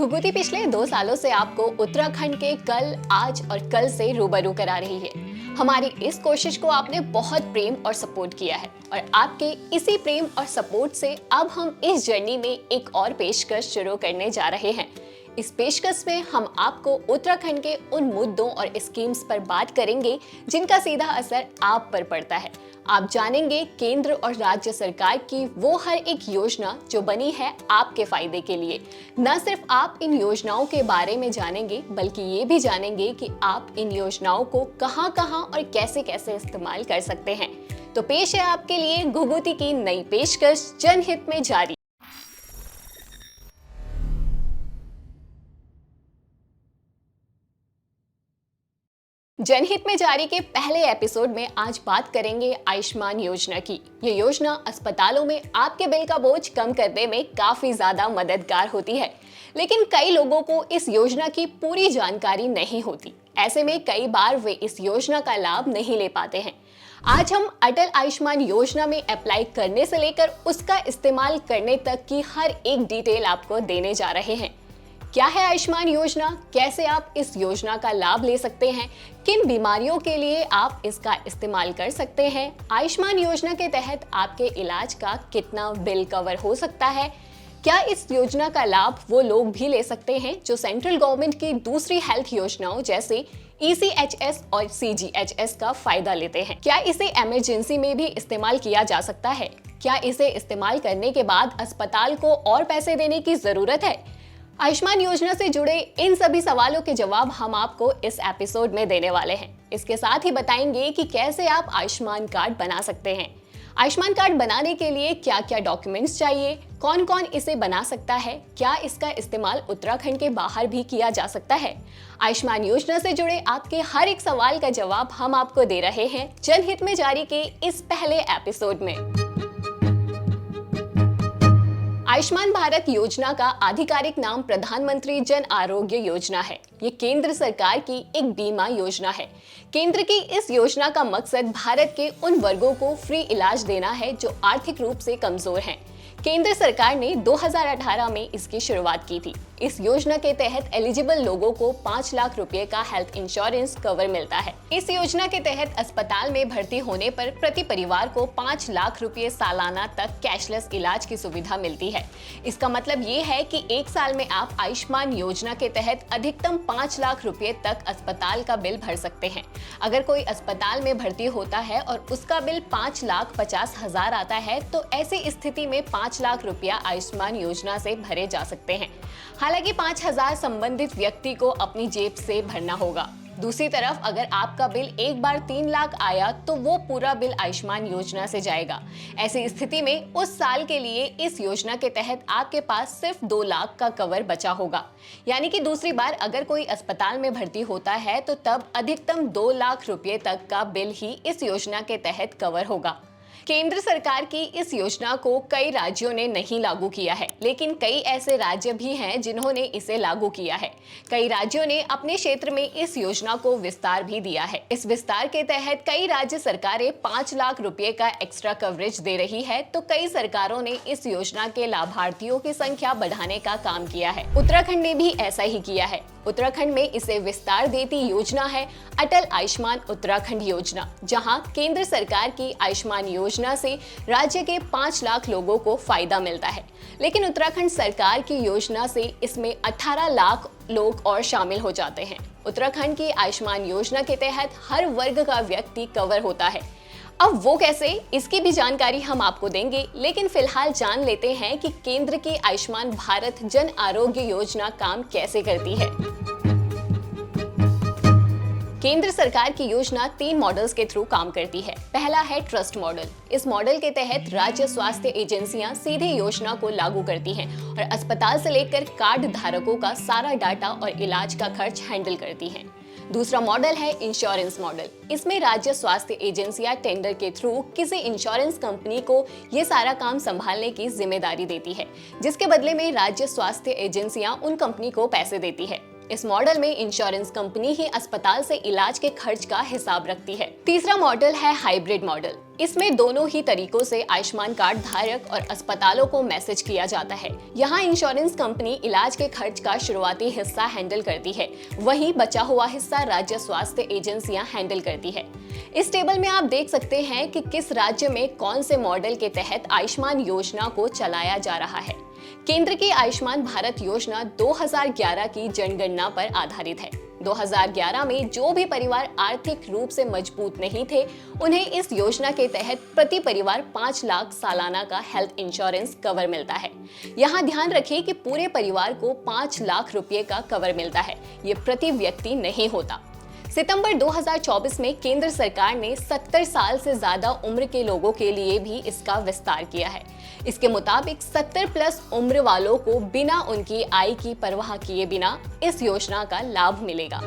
घुघुती पिछले 2 सालों से आपको उत्तराखंड के कल, आज और कल से रूबरू करा रही है। हमारी इस कोशिश को आपने बहुत प्रेम और सपोर्ट किया है और आपके इसी प्रेम और सपोर्ट से अब हम इस जर्नी में एक और पेशकश शुरू करने जा रहे हैं। इस पेशकश में हम आपको उत्तराखंड के उन मुद्दों और स्कीम्स पर बात करेंगे जिनका सीधा असर आप पर पड़ता है। आप जानेंगे केंद्र और राज्य सरकार की वो हर एक योजना जो बनी है आपके फायदे के लिए। न सिर्फ आप इन योजनाओं के बारे में जानेंगे बल्कि ये भी जानेंगे कि आप इन योजनाओं को कहां-कहां और कैसे-कैसे इस्तेमाल कर सकते हैं। तो पेश है आपके लिए घुघुती की नई पेशकश जनहित में जारी। जनहित में जारी के पहले एपिसोड में आज बात करेंगे आयुष्मान योजना की। ये योजना अस्पतालों में आपके बिल का बोझ कम करने में काफी ज्यादा मददगार होती है, लेकिन कई लोगों को इस योजना की पूरी जानकारी नहीं होती। ऐसे में कई बार वे इस योजना का लाभ नहीं ले पाते हैं। आज हम अटल आयुष्मान योजना में अप्लाई करने से लेकर उसका इस्तेमाल करने तक की हर एक डिटेल आपको देने जा रहे हैं। क्या है आयुष्मान योजना, कैसे आप इस योजना का लाभ ले सकते हैं, किन बीमारियों के लिए आप इसका इस्तेमाल कर सकते हैं, आयुष्मान योजना के तहत आपके इलाज का कितना बिल कवर हो सकता है, क्या इस योजना का लाभ वो लोग भी ले सकते हैं जो सेंट्रल गवर्नमेंट की दूसरी हेल्थ योजनाओं जैसे ECHS और CGHS का फायदा लेते हैं, क्या इसे इमरजेंसी में भी इस्तेमाल किया जा सकता है, क्या इसे इस्तेमाल करने के बाद अस्पताल को और पैसे देने की जरूरत है। आयुष्मान योजना से जुड़े इन सभी सवालों के जवाब हम आपको इस एपिसोड में देने वाले हैं। इसके साथ ही बताएंगे कि कैसे आप आयुष्मान कार्ड बना सकते हैं। आयुष्मान कार्ड बनाने के लिए क्या क्या डॉक्यूमेंट्स चाहिए, कौन कौन इसे बना सकता है, क्या इसका इस्तेमाल उत्तराखंड के बाहर भी किया जा सकता है। आयुष्मान योजना से जुड़े आपके हर एक सवाल का जवाब हम आपको दे रहे हैं जनहित में जारी के इस पहले एपिसोड में। आयुष्मान भारत योजना का आधिकारिक नाम प्रधानमंत्री जन आरोग्य योजना है। ये केंद्र सरकार की एक बीमा योजना है। केंद्र की इस योजना का मकसद भारत के उन वर्गों को फ्री इलाज देना है जो आर्थिक रूप से कमजोर हैं। केंद्र सरकार ने 2018 में इसकी शुरुआत की थी। इस योजना के तहत एलिजिबल लोगों को 5 लाख रुपए का हेल्थ इंश्योरेंस कवर मिलता है। इस योजना के तहत अस्पताल में भर्ती होने पर प्रति परिवार को 5 लाख रुपए सालाना तक कैशलेस इलाज की सुविधा मिलती है। इसका मतलब ये है कि 1 साल में आप आयुष्मान योजना के तहत अधिकतम 5 लाख रुपए तक अस्पताल का बिल भर सकते हैं। अगर कोई अस्पताल में भर्ती होता है और उसका बिल 5,50,000 आता है तो ऐसी स्थिति में 5 लाख रुपया आयुष्मान योजना से भरे जा सकते हैं। हालांकि 5,000 संबंधित व्यक्ति को अपनी जेब से भरना होगा। दूसरी तरफ अगर आपका बिल एक बार 3 लाख आया तो वो पूरा बिल आयुष्मान योजना से जाएगा। ऐसी स्थिति में उस साल के लिए इस योजना के तहत आपके पास सिर्फ 2 लाख का कवर बचा होगा। यानी कि दूसरी बार अगर कोई अस्पताल में भर्ती होता है तो तब अधिकतम 2 लाख रुपए तक का बिल ही इस योजना के तहत कवर होगा। केंद्र सरकार की इस योजना को कई राज्यों ने नहीं लागू किया है, लेकिन कई ऐसे राज्य भी हैं जिन्होंने इसे लागू किया है। कई राज्यों ने अपने क्षेत्र में इस योजना को विस्तार भी दिया है। इस विस्तार के तहत कई राज्य सरकारें 5 लाख रुपए का एक्स्ट्रा कवरेज दे रही है, तो कई सरकारों ने इस योजना के लाभार्थियों की संख्या बढ़ाने का काम किया है। उत्तराखंड ने भी ऐसा ही किया है। उत्तराखंड में इसे विस्तार देती योजना है अटल आयुष्मान उत्तराखंड योजना, जहां केंद्र सरकार की आयुष्मान योजना से राज्य के 5 लाख लोगों को फायदा मिलता है। लेकिन उत्तराखंड सरकार की योजना से इसमें 18 लाख लोग और शामिल हो जाते हैं। उत्तराखंड की आयुष्मान योजना के तहत हर वर्ग का व्यक्ति कवर होता है। अब वो कैसे, इसकी भी जानकारी हम आपको देंगे, लेकिन फिलहाल जान लेते हैं कि केंद्र की आयुष्मान भारत जन आरोग्य योजना काम कैसे करती है। केंद्र सरकार की योजना 3 मॉडल्स के थ्रू काम करती है। पहला है ट्रस्ट मॉडल। इस मॉडल के तहत राज्य स्वास्थ्य एजेंसियां सीधे योजना को लागू करती हैं और अस्पताल से लेकर कार्ड धारकों का सारा डाटा और इलाज का खर्च हैंडल करती हैं। दूसरा मॉडल है इंश्योरेंस मॉडल। इसमें राज्य स्वास्थ्य एजेंसियां टेंडर के थ्रू किसी इंश्योरेंस कंपनी को ये सारा काम संभालने की जिम्मेदारी देती है, जिसके बदले में राज्य स्वास्थ्य एजेंसियां उन कंपनी को पैसे देती है। इस मॉडल में इंश्योरेंस कंपनी ही अस्पताल से इलाज के खर्च का हिसाब रखती है। तीसरा मॉडल है हाइब्रिड मॉडल। इसमें दोनों ही तरीकों से आयुष्मान कार्ड धारक और अस्पतालों को मैसेज किया जाता है। यहाँ इंश्योरेंस कंपनी इलाज के खर्च का शुरुआती हिस्सा हैंडल करती है, वहीं बचा हुआ हिस्सा राज्य स्वास्थ्य एजेंसियां हैंडल करती है। इस टेबल में आप देख सकते हैं कि किस राज्य में कौन से मॉडल के तहत आयुष्मान योजना को चलाया जा रहा है। केंद्र की आयुष्मान भारत योजना 2011 की जनगणना पर आधारित है। 2011 में जो भी परिवार आर्थिक रूप से मजबूत नहीं थे, उन्हें इस योजना के तहत प्रति परिवार 5 लाख सालाना का हेल्थ इंश्योरेंस कवर मिलता है। यहाँ ध्यान रखें कि पूरे परिवार को 5 लाख रुपए का कवर मिलता है, ये प्रति व्यक्ति नहीं होता। सितंबर 2024 में केंद्र सरकार ने 70 साल से ज्यादा उम्र के लोगों के लिए भी इसका विस्तार किया है। इसके मुताबिक 70 प्लस उम्र वालों को बिना उनकी आय की परवाह किए बिना इस योजना का लाभ मिलेगा।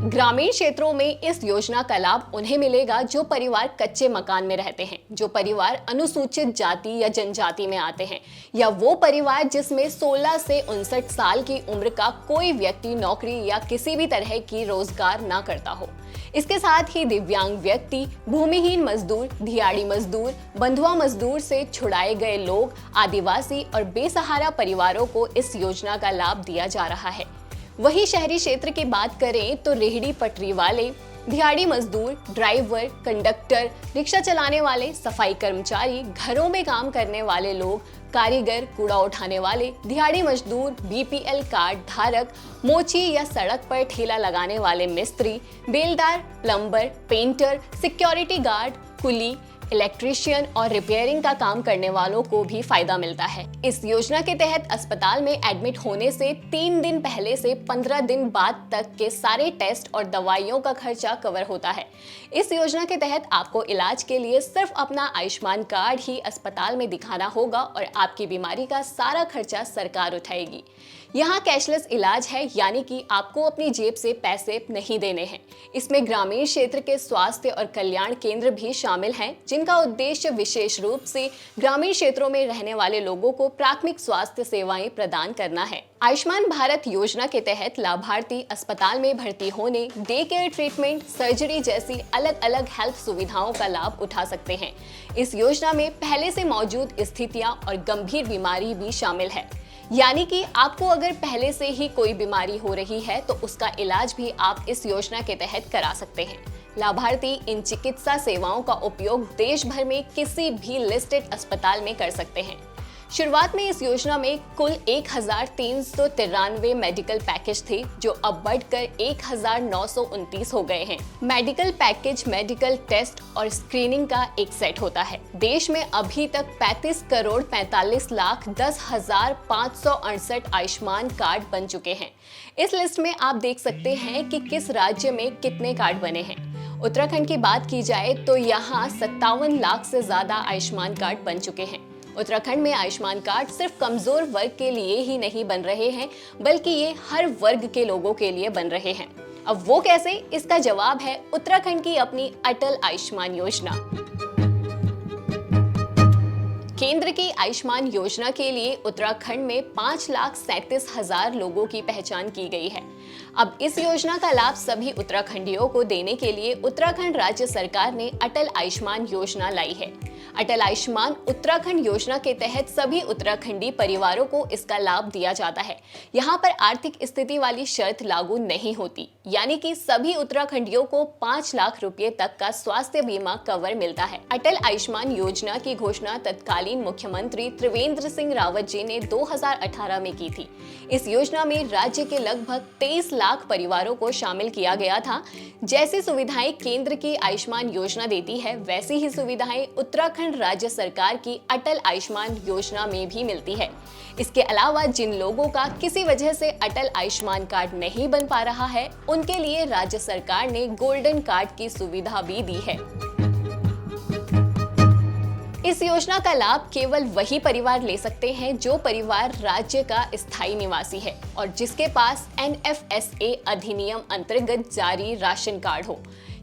ग्रामीण क्षेत्रों में इस योजना का लाभ उन्हें मिलेगा जो परिवार कच्चे मकान में रहते हैं, जो परिवार अनुसूचित जाति या जनजाति में आते हैं, या वो परिवार जिसमें 16 से 59 साल की उम्र का कोई व्यक्ति नौकरी या किसी भी तरह की रोजगार ना करता हो। इसके साथ ही दिव्यांग व्यक्ति, भूमिहीन मजदूर, दिहाड़ी मजदूर, बंधुआ मजदूर से छुड़ाए गए लोग, आदिवासी और बेसहारा परिवारों को इस योजना का लाभ दिया जा रहा है। वहीं शहरी क्षेत्र की बात करें तो रेहड़ी पटरी वाले, दिहाड़ी मजदूर, ड्राइवर, कंडक्टर, रिक्शा चलाने वाले, सफाई कर्मचारी, घरों में काम करने वाले लोग, कारीगर, कूड़ा उठाने वाले, दिहाड़ी मजदूर, बीपीएल कार्ड धारक, मोची या सड़क पर ठेला लगाने वाले मिस्त्री, बेलदार, प्लम्बर, पेंटर, सिक्योरिटी गार्ड, कुली, इलेक्ट्रीशियन और रिपेयरिंग का काम करने वालों को भी फायदा मिलता है। इस योजना के तहत अस्पताल में एडमिट होने से 3 दिन पहले से 15 दिन बाद तक के सारे टेस्ट और दवाइयों का खर्चा कवर होता है। इस योजना के तहत आपको इलाज के लिए सिर्फ अपना आयुष्मान कार्ड ही अस्पताल में दिखाना होगा और आपकी बीमारी का सारा खर्चा सरकार उठाएगी। यहाँ कैशलेस इलाज है, यानी कि आपको अपनी जेब से पैसे नहीं देने हैं। इसमें ग्रामीण क्षेत्र के स्वास्थ्य और कल्याण केंद्र भी शामिल हैं, जिनका उद्देश्य विशेष रूप से ग्रामीण क्षेत्रों में रहने वाले लोगों को प्राथमिक स्वास्थ्य सेवाएं प्रदान करना है। आयुष्मान भारत योजना के तहत लाभार्थी अस्पताल में भर्ती होने, डे केयर ट्रीटमेंट, सर्जरी जैसी अलग अलग हेल्थ सुविधाओं का लाभ उठा सकते हैं। इस योजना में पहले से मौजूद स्थितियां और गंभीर बीमारी भी शामिल है, यानी कि आपको अगर पहले से ही कोई बीमारी हो रही है तो उसका इलाज भी आप इस योजना के तहत करा सकते हैं। लाभार्थी इन चिकित्सा सेवाओं का उपयोग देश भर में किसी भी लिस्टेड अस्पताल में कर सकते हैं। शुरुआत में इस योजना में कुल 1393 मेडिकल पैकेज थे, जो अब बढ़कर 1929 हो गए हैं। मेडिकल पैकेज मेडिकल टेस्ट और स्क्रीनिंग का एक सेट होता है। देश में अभी तक 35,45,10,568 आयुष्मान कार्ड बन चुके हैं। इस लिस्ट में आप देख सकते हैं कि किस राज्य में कितने कार्ड बने हैं। उत्तराखंड की बात की जाए तो यहाँ 57 लाख से ज्यादा आयुष्मान कार्ड बन चुके हैं। उत्तराखंड में आयुष्मान कार्ड सिर्फ कमजोर वर्ग के लिए ही नहीं बन रहे हैं, बल्कि ये हर वर्ग के लोगों के लिए बन रहे हैं। अब वो कैसे? इसका जवाब है उत्तराखंड की अपनी अटल आयुष्मान योजना। केंद्र की आयुष्मान योजना के लिए उत्तराखंड में 5,37,000 लोगों की पहचान की गई है। अब इस योजना का लाभ सभी उत्तराखंडियों को देने के लिए उत्तराखंड राज्य सरकार ने अटल आयुष्मान योजना लाई है। अटल आयुष्मान उत्तराखंड योजना के तहत सभी उत्तराखंडी परिवारों को इसका लाभ दिया जाता है। यहाँ पर आर्थिक स्थिति वाली शर्त लागू नहीं होती, यानी कि सभी उत्तराखंडियों को 5 लाख रुपए तक का स्वास्थ्य बीमा कवर मिलता है। अटल आयुष्मान योजना की घोषणा तत्कालीन मुख्यमंत्री त्रिवेंद्र सिंह रावत जी ने 2018 में की थी। इस योजना में राज्य के लगभग 23 लाख परिवारों को शामिल किया गया था। जैसी सुविधाएं केंद्र की आयुष्मान योजना देती है, वैसी ही सुविधाएं उत्तराखंड राज्य सरकार की अटल आयुष्मान योजना में भी मिलती है। इसके अलावा जिन लोगों का किसी वजह से अटल आयुष्मान कार्ड नहीं बन पा रहा है, उनके लिए राज्य सरकार ने गोल्डन कार्ड की सुविधा भी दी है। इस योजना का लाभ केवल वही परिवार ले सकते हैं जो परिवार राज्य का स्थायी निवासी है और जिसके पास NFSA अधिनियम अंतर्गत जारी राशन कार्ड हो।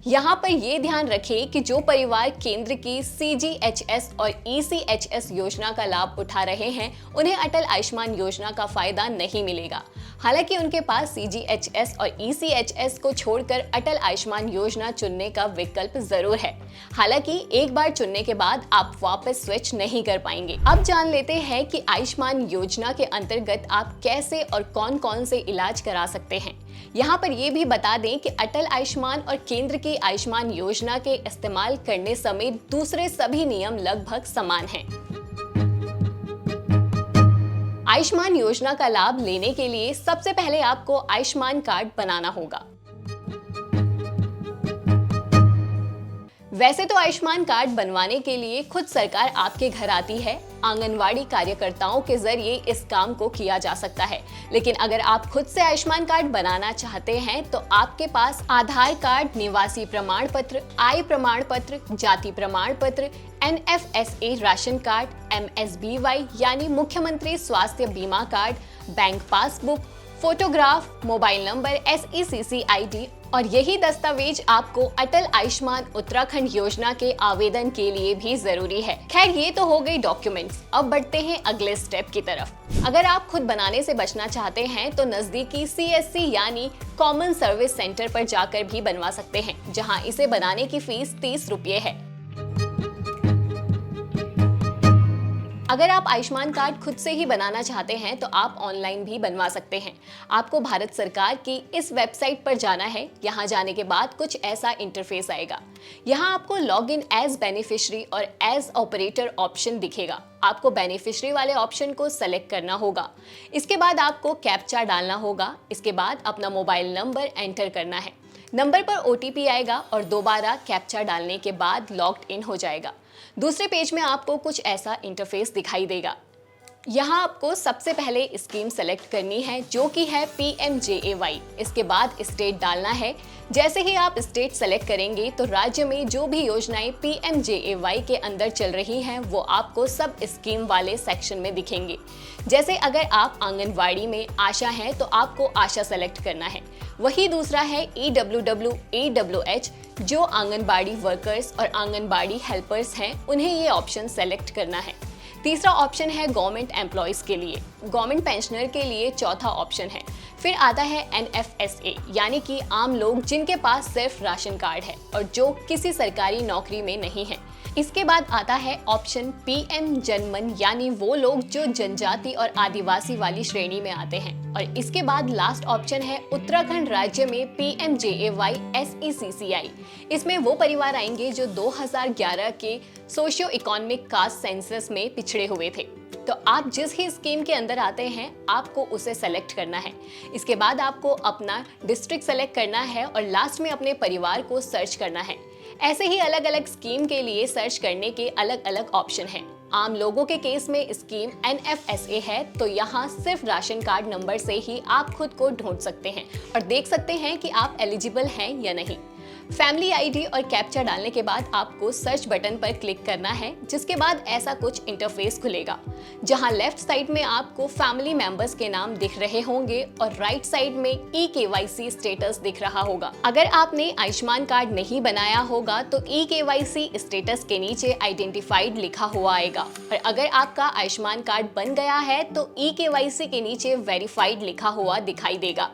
यहाँ पर ये ध्यान रखें कि जो परिवार केंद्र की CGHS और ECHS योजना का लाभ उठा रहे हैं, उन्हें अटल आयुष्मान योजना का फायदा नहीं मिलेगा। हालांकि उनके पास CGHS और ECHS को छोड़कर अटल आयुष्मान योजना चुनने का विकल्प जरूर है। हालांकि एक बार चुनने के बाद आप वापस स्विच नहीं कर पाएंगे। अब जान लेते हैं कि आयुष्मान योजना के अंतर्गत आप कैसे और कौन कौन से इलाज करा सकते हैं। यहाँ पर ये भी बता दें कि अटल आयुष्मान और केंद्र की आयुष्मान योजना के इस्तेमाल करने समेत दूसरे सभी नियम लगभग समान हैं। आयुष्मान योजना का लाभ लेने के लिए सबसे पहले आपको आयुष्मान कार्ड बनाना होगा। वैसे तो आयुष्मान कार्ड बनवाने के लिए खुद सरकार आपके घर आती है। आंगनवाड़ी कार्यकर्ताओं के जरिए इस काम को किया जा सकता है। लेकिन अगर आप खुद से आयुष्मान कार्ड बनाना चाहते हैं तो आपके पास आधार कार्ड, निवासी प्रमाण पत्र, आय प्रमाण पत्र, जाति प्रमाण पत्र, NFSA राशन कार्ड, MSBY यानी मुख्यमंत्री स्वास्थ्य बीमा card, bank passbook, photograph, mobile number, SECC ID और यही दस्तावेज आपको अटल आयुष्मान उत्तराखंड योजना के आवेदन के लिए भी जरूरी है। खैर, ये तो हो गई डॉक्यूमेंट्स। अब बढ़ते हैं अगले स्टेप की तरफ। अगर आप खुद बनाने से बचना चाहते हैं तो नजदीकी CSC यानी कॉमन सर्विस सेंटर पर जाकर भी बनवा सकते हैं, जहां इसे बनाने की फीस 30 रुपये है। अगर आप आयुष्मान कार्ड खुद से ही बनाना चाहते हैं तो आप ऑनलाइन भी बनवा सकते हैं। आपको भारत सरकार की इस वेबसाइट पर जाना है। यहाँ जाने के बाद कुछ ऐसा इंटरफेस आएगा। यहाँ आपको लॉग इन एज बेनिफिशियरी और एज ऑपरेटर ऑप्शन दिखेगा। आपको बेनिफिशियरी वाले ऑप्शन को सेलेक्ट करना होगा। इसके बाद आपको कैप्चा डालना होगा। इसके बाद अपना मोबाइल नंबर एंटर करना है। नंबर पर OTP आएगा और दोबारा कैप्चा डालने के बाद लॉग्ड इन हो जाएगा। दूसरे पेज में आपको कुछ ऐसा इंटरफेस दिखाई देगा। यहाँ आपको सबसे पहले स्कीम सेलेक्ट करनी है जो कि है PMJAY। इसके बाद स्टेट डालना है। जैसे ही आप स्टेट सेलेक्ट करेंगे तो राज्य में जो भी योजनाएं PMJAY के अंदर चल रही हैं वो आपको सब स्कीम वाले सेक्शन में दिखेंगे। जैसे अगर आप आंगनवाड़ी में आशा हैं तो आपको आशा सेलेक्ट करना है। वही दूसरा है EWW AWH, जो आंगनबाड़ी वर्कर्स और आंगनबाड़ी हेल्पर्स हैं, उन्हें ये ऑप्शन सेलेक्ट करना है। तीसरा ऑप्शन है गवर्नमेंट एम्प्लॉयज के लिए। गवर्नमेंट पेंशनर के लिए चौथा ऑप्शन है। फिर आता है NFSA यानी कि आम लोग जिनके पास सिर्फ राशन कार्ड है और जो किसी सरकारी नौकरी में नहीं है। इसके बाद आता है ऑप्शन PM जनमन यानी वो लोग जो जनजाति और आदिवासी वाली श्रेणी में आते हैं। और इसके बाद लास्ट ऑप्शन है उत्तराखंड राज्य में PMJAY SECCI। इसमें वो परिवार आएंगे जो 2011 के सोशियो इकोनॉमिक कास्ट सेंसस में पिछड़े हुए थे। तो आप जिस ही स्कीम के अंदर आते हैं आपको उसे सेलेक्ट करना है। इसके बाद आपको अपना डिस्ट्रिक्ट सेलेक्ट करना है और लास्ट में अपने परिवार को सर्च करना है। ऐसे ही अलग अलग स्कीम के लिए सर्च करने के अलग अलग ऑप्शन हैं। आम लोगों के केस में स्कीम NFSA है, तो यहाँ सिर्फ राशन कार्ड नंबर से ही आप खुद को ढूंढ सकते हैं और देख सकते हैं कि आप एलिजिबल हैं या नहीं। फैमिली ID और कैप्चा डालने के बाद आपको सर्च बटन पर क्लिक करना है, जिसके बाद ऐसा कुछ इंटरफेस खुलेगा जहां लेफ्ट साइड में आपको फैमिली मेंबर्स के नाम दिख रहे होंगे और राइट साइड में eKYC स्टेटस दिख रहा होगा। अगर आपने आयुष्मान कार्ड नहीं बनाया होगा तो eKYC स्टेटस के नीचे आइडेंटिफाइड लिखा हुआ आएगा और अगर आपका आयुष्मान कार्ड बन गया है तो eKYC के नीचे वेरीफाइड लिखा हुआ दिखाई देगा।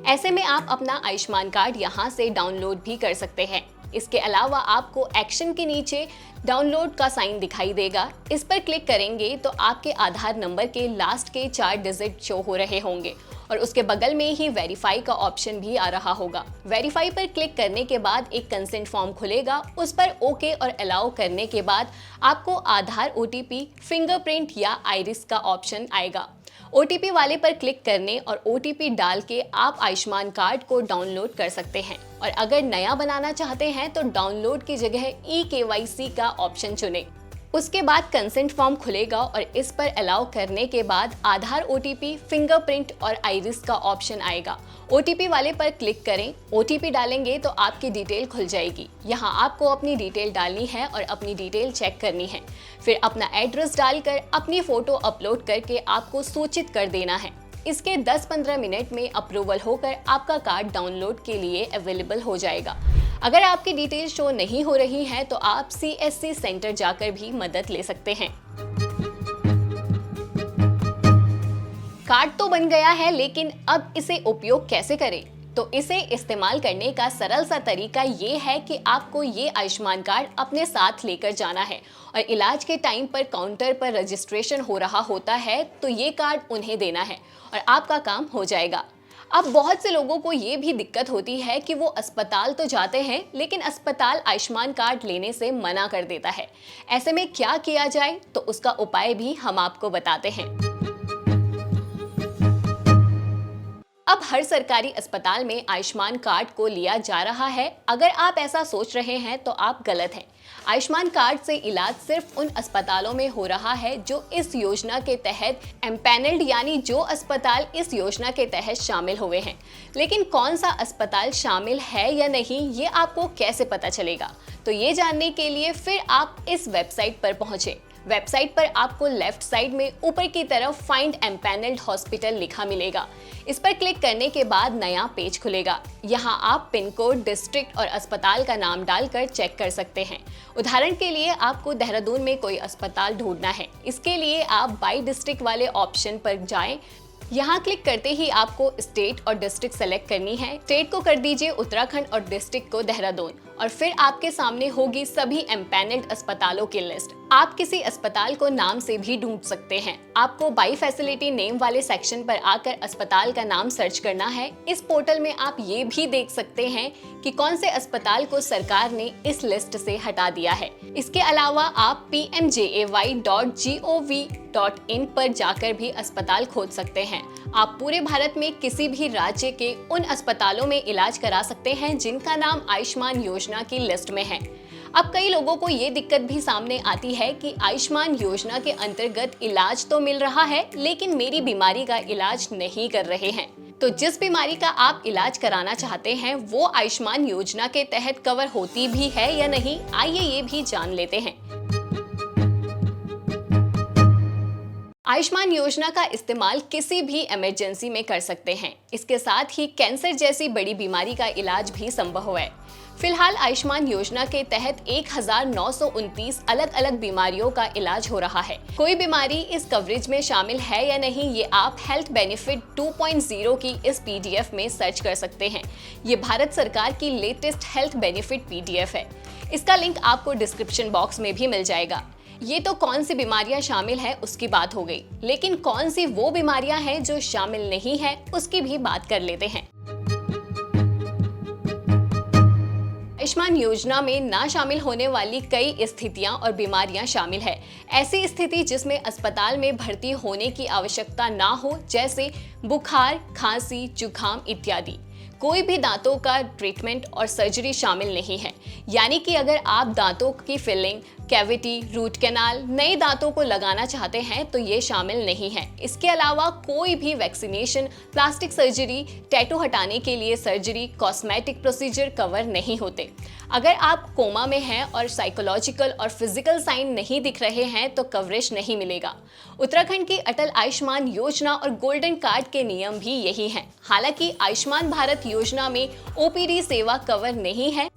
ऐसे में आप अपना आयुष्मान कार्ड यहाँ से डाउनलोड भी कर सकते हैं। इसके अलावा आपको एक्शन के नीचे डाउनलोड का साइन दिखाई देगा। इस पर क्लिक करेंगे तो आपके आधार नंबर के लास्ट के 4 डिजिट शो हो रहे होंगे और उसके बगल में ही वेरीफाई का ऑप्शन भी आ रहा होगा। वेरीफाई पर क्लिक करने के बाद एक कंसेंट फॉर्म खुलेगा। उस पर ओके और अलाउ करने के बाद आपको आधार OTP, फिंगरप्रिंट या आइरिस का ऑप्शन आएगा। OTP वाले पर क्लिक करने और OTP डाल के आप आयुष्मान कार्ड को डाउनलोड कर सकते हैं और अगर नया बनाना चाहते हैं तो डाउनलोड की जगह eKYC का ऑप्शन चुनें। उसके बाद कंसेंट फॉर्म खुलेगा और इस पर अलाउ करने के बाद आधार OTP, फिंगरप्रिंट और आइरिस का ऑप्शन आएगा। OTP वाले पर क्लिक करें। OTP डालेंगे तो आपकी डिटेल खुल जाएगी। यहाँ आपको अपनी डिटेल डालनी है और अपनी डिटेल चेक करनी है। फिर अपना एड्रेस डालकर अपनी फोटो अपलोड करके आपको सूचित कर देना है। इसके 10-15 मिनट में अप्रूवल होकर आपका कार्ड डाउनलोड के लिए अवेलेबल हो जाएगा। अगर आपकी डिटेल शो नहीं हो रही है तो आप CSC सेंटर जाकर भी मदद ले सकते हैं। कार्ड तो बन गया है, लेकिन अब इसे उपयोग कैसे करें? तो इसे इस्तेमाल करने का सरल सा तरीका ये है कि आपको ये आयुष्मान कार्ड अपने साथ लेकर जाना है और इलाज के टाइम पर काउंटर पर रजिस्ट्रेशन हो रहा होता है तो ये कार्ड उन्हें देना है और आपका काम हो जाएगा। अब बहुत से लोगों को ये भी दिक्कत होती है कि वो अस्पताल तो जाते हैं, लेकिन अस्पताल आयुष्मान कार्ड लेने से मना कर देता है। ऐसे में क्या किया जाए, तो उसका उपाय भी हम आपको बताते हैं। अब हर सरकारी अस्पताल में आयुष्मान कार्ड को लिया जा रहा है। अगर आप ऐसा सोच रहे हैं तो आप गलत हैं। आयुष्मान कार्ड से इलाज सिर्फ उन अस्पतालों में हो रहा है जो इस योजना के तहत एम्पैनल्ड, यानी जो अस्पताल इस योजना के तहत शामिल हुए हैं। लेकिन कौन सा अस्पताल शामिल है या नहीं, ये आपको कैसे पता चलेगा? तो ये जानने के लिए फिर आप इस वेबसाइट पर पहुंचे। वेबसाइट पर आपको लेफ्ट साइड में ऊपर की तरफ फाइंड एम्पैनल्ड हॉस्पिटल लिखा मिलेगा। इस पर क्लिक करने के बाद नया पेज खुलेगा। यहाँ आप पिन कोड, डिस्ट्रिक्ट और अस्पताल का नाम डालकर चेक कर सकते हैं। उदाहरण के लिए आपको देहरादून में कोई अस्पताल ढूंढना है। इसके लिए आप बाय डिस्ट्रिक्ट वाले ऑप्शन पर जाएं। यहाँ क्लिक करते ही आपको स्टेट और डिस्ट्रिक्ट सेलेक्ट करनी है। स्टेट को कर दीजिए उत्तराखंड और डिस्ट्रिक्ट को देहरादून और फिर आपके सामने होगी सभी एम्पैनल्ड अस्पतालों की लिस्ट। आप किसी अस्पताल को नाम से भी ढूंढ सकते हैं। आपको बाई फैसिलिटी नेम वाले सेक्शन पर आकर अस्पताल का नाम सर्च करना है। इस पोर्टल में आप ये भी देख सकते हैं कि कौन से अस्पताल को सरकार ने इस लिस्ट से हटा दिया है। इसके अलावा आप pmjay.gov.in पर जाकर भी अस्पताल खोज सकते हैं। आप पूरे भारत में किसी भी राज्य के उन अस्पतालों में इलाज करा सकते हैं जिनका नाम आयुष्मान योजना की लिस्ट में है। अब कई लोगों को ये दिक्कत भी सामने आती है कि आयुष्मान योजना के अंतर्गत इलाज तो मिल रहा है, लेकिन मेरी बीमारी का इलाज नहीं कर रहे हैं। तो जिस बीमारी का आप इलाज कराना चाहते हैं वो आयुष्मान योजना के तहत कवर होती भी है या नहीं, आइए ये भी जान लेते हैं। आयुष्मान योजना का इस्तेमाल किसी भी इमरजेंसी में कर सकते हैं। इसके साथ ही कैंसर जैसी बड़ी बीमारी का इलाज भी संभव है। फिलहाल आयुष्मान योजना के तहत 1929 अलग अलग बीमारियों का इलाज हो रहा है। कोई बीमारी इस कवरेज में शामिल है या नहीं, ये आप हेल्थ बेनिफिट 2.0 की इस PDF में सर्च कर सकते हैं। ये भारत सरकार की लेटेस्ट हेल्थ बेनिफिट PDF है। इसका लिंक आपको डिस्क्रिप्शन बॉक्स में भी मिल जाएगा। ये तो कौन सी बीमारियां शामिल है उसकी बात हो गई, लेकिन कौन सी वो बीमारियां हैं जो शामिल नहीं है उसकी भी बात कर लेते हैं। आयुष्मान योजना में ना शामिल होने वाली कई स्थितियां और बीमारियां शामिल है। ऐसी स्थिति जिसमें अस्पताल में भर्ती होने की आवश्यकता ना हो, जैसे बुखार, खांसी, जुकाम इत्यादि। कोई भी दांतों का ट्रीटमेंट और सर्जरी शामिल नहीं है, यानी कि अगर आप दांतों की फिलिंग, कैविटी, रूट कैनाल, नए दांतों को लगाना चाहते हैं तो ये शामिल नहीं है। इसके अलावा कोई भी वैक्सीनेशन, प्लास्टिक सर्जरी, टैटू हटाने के लिए सर्जरी, कॉस्मेटिक प्रोसीजर कवर नहीं होते। अगर आप कोमा में हैं और साइकोलॉजिकल और फिजिकल साइन नहीं दिख रहे हैं तो कवरेज नहीं मिलेगा। उत्तराखंड की अटल आयुष्मान योजना और गोल्डन कार्ड के नियम भी यही हैं। हालांकि आयुष्मान भारत योजना में OPD सेवा कवर नहीं है।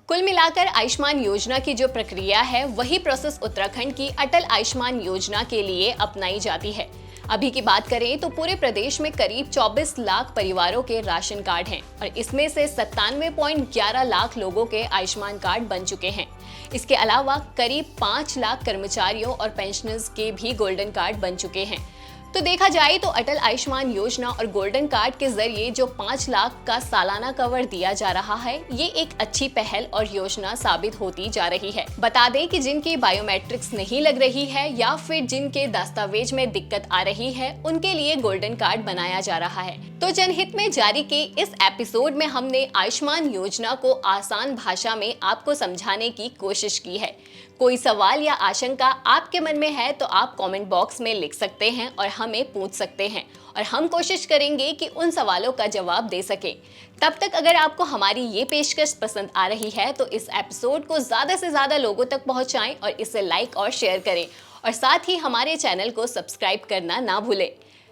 कुल मिलाकर आयुष्मान योजना की जो प्रक्रिया है वही प्रोसेस उत्तराखंड की अटल आयुष्मान योजना के लिए अपनाई जाती है। अभी की बात करें तो पूरे प्रदेश में करीब 24 लाख परिवारों के राशन कार्ड हैं और इसमें से 97.11 लाख लोगों के आयुष्मान कार्ड बन चुके हैं। इसके अलावा करीब 5 लाख कर्मचारियों और पेंशनर्स के भी गोल्डन कार्ड बन चुके हैं। तो देखा जाए तो अटल आयुष्मान योजना और गोल्डन कार्ड के जरिए जो 5 लाख का सालाना कवर दिया जा रहा है, ये एक अच्छी पहल और योजना साबित होती जा रही है। बता दें कि जिनकी बायोमेट्रिक्स नहीं लग रही है या फिर जिनके दस्तावेज में दिक्कत आ रही है, उनके लिए गोल्डन कार्ड बनाया जा रहा है। तो जनहित में जारी के इस एपिसोड में हमने आयुष्मान योजना को आसान भाषा में आपको समझाने की कोशिश की है। कोई सवाल या आशंका आपके मन में है तो आप कमेंट बॉक्स में लिख सकते हैं और हमें पूछ सकते हैं और हम कोशिश करेंगे कि उन सवालों का जवाब दे सके। तब तक अगर आपको हमारी ये पेशकश पसंद आ रही है तो इस एपिसोड को ज़्यादा से ज़्यादा लोगों तक पहुंचाएं और इसे लाइक और शेयर करें और साथ ही हमारे चैनल को सब्सक्राइब करना ना भूलें।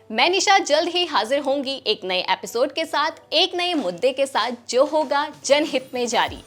मैं निशा जल्द ही हाजिर होंगी एक नए एपिसोड के साथ, एक नए मुद्दे के साथ, जो होगा जनहित में जारी।